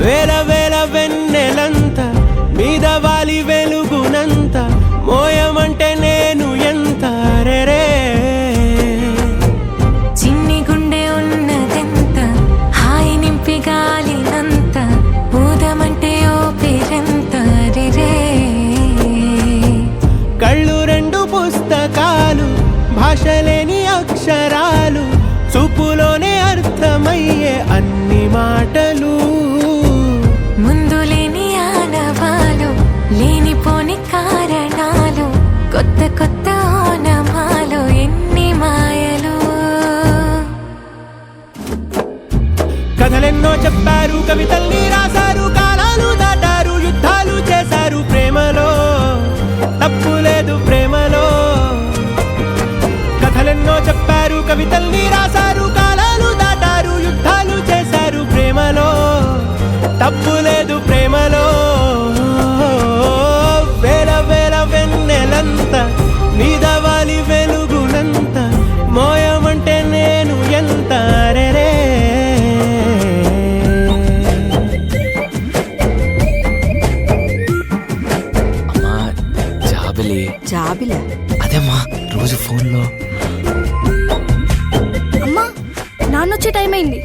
వేల వేల వెన్నెలంత మీద వాలి వెలుగునంత మోయమంటే నేను ఎంత రే చిన్ని గుండె ఉన్నదెంత హాయి నింపి గాలినంత ఊదమంటే ఓ పేరెంత రే కళ్ళు రెండు పుస్తకాలు భాషలేని అక్షరాలు చూపులోనే అర్థమయ్యే అన్ని మాటలు ముందు లేని ఆనవాలు లేనిపోని కారణాలు కొత్త కొత్త ఓనమాలు ఎన్ని మాయలు కథలెన్నో చెప్పారు కవితల్ని రాశారు కాలాలు దాటారు యుద్ధాలు చేశారు ప్రేమలో తప్పు లేదు ప్రేమలో కథలెన్నో చెప్పారు కవితల్ని రాశారు కాలాలు దాటారు యుద్ధాలు చేశారు ప్రేమలో తప్పు లేదు ప్రేమలో వేల వేల వెన్నెలంత మీద వాలి వెలుగునంత మోయమంటే నేను ఎంత రే అమ్మా జాబిలి అదేమ్మా రోజు ఫోన్లో అమ్మా నాన్నొచ్చే టైం అయింది.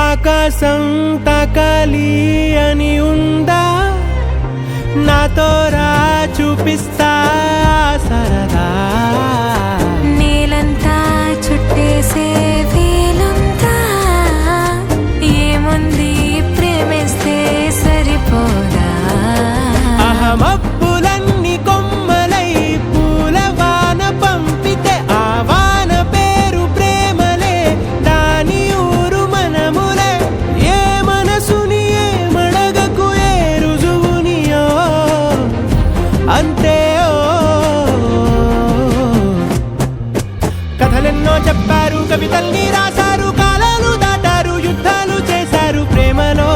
ఆకాశం తాకాలి అని ఉందా నాతో రా చూపిస్తా సరదా నేలంతా చుట్టేసే వీలుందా ఏముంది ప్రేమిస్తే సరిపోదా అహమబ్బులన్నీ కొమ్మలై పూల వాన పంపితే ఆ వాన పేరు ప్రేమలే దాని ఊరు మనములే ఏ మనసుని ఏ మడగకు ఏ రుజువునియో అంతే కథలెన్నో చెప్పారు కవితల్ని రాశారు కాలాలు దాటారు యుద్ధాలు చేశారు ప్రేమలో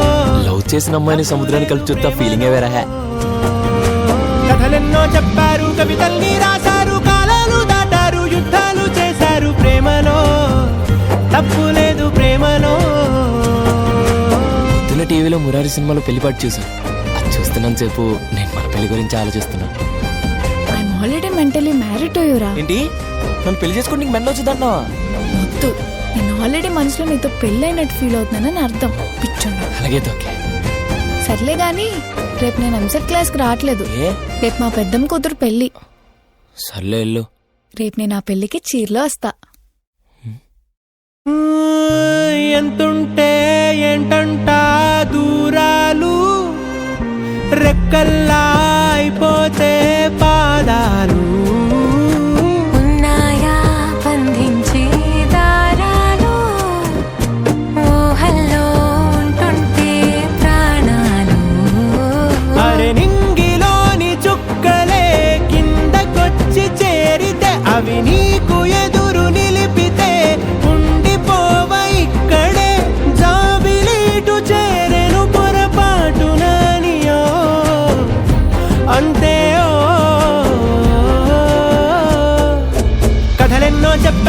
లవ్ చేసిన అమ్మాయిని సముద్రాన్ని కలిపి చూస్తా ఫీలింగే వేరే కథలెన్నో చెప్పారు కవితల్ని రాశారు కాలాలు దాటారు యుద్ధాలు చేశారు ప్రేమలో తప్పు లేదు ప్రేమలో పొద్దున్న టీవీలో మురారి సినిమాలో పెళ్లిపాటు చూసాను అది చూస్తున్నంత సేపు నేను మన పెళ్లి గురించి ఆలోచిస్తున్నా. I'm already mentally married to యురా. ఏంటి నన్ను పెళ్లి చేసుకుని నీకు మెంటల్ వచ్చిందన్నావా? వద్దు, నేను ఆల్రెడీ మనసులో నీతో పెళ్ళైనట్టు ఫీల్ అవుతున్నానని అర్థం. పిచ్చోడా. అలాగే ఓకే. సర్లే గాని రేపు నేను ఎంసెట్ క్లాస్కి రావట్లేదు. రేపు మా పెద్దమ్మ కూతురు పెళ్ళి. సర్లే వెళ్ళు. రేపు నేను ఆ పెళ్లికి చీరలో వస్తా. ఎంతుంటే ఏంటంట దూరాలు రెక్కల్లా అయిపోతే పాదాలు ఉన్నాయా బంధించే దారాలు ఊహల్లో ఉంటుంటే ప్రాణాలు అరే నింగిలోని చుక్కలే కిందకొచ్చి చేరితే అవి నీకు ఎదురు నిలిపితే ఉండిపోవ ఇక్కడే జాబిలీటు చేరెను పొరపాటు నానియో అంతే కథలెన్నో చెప్ప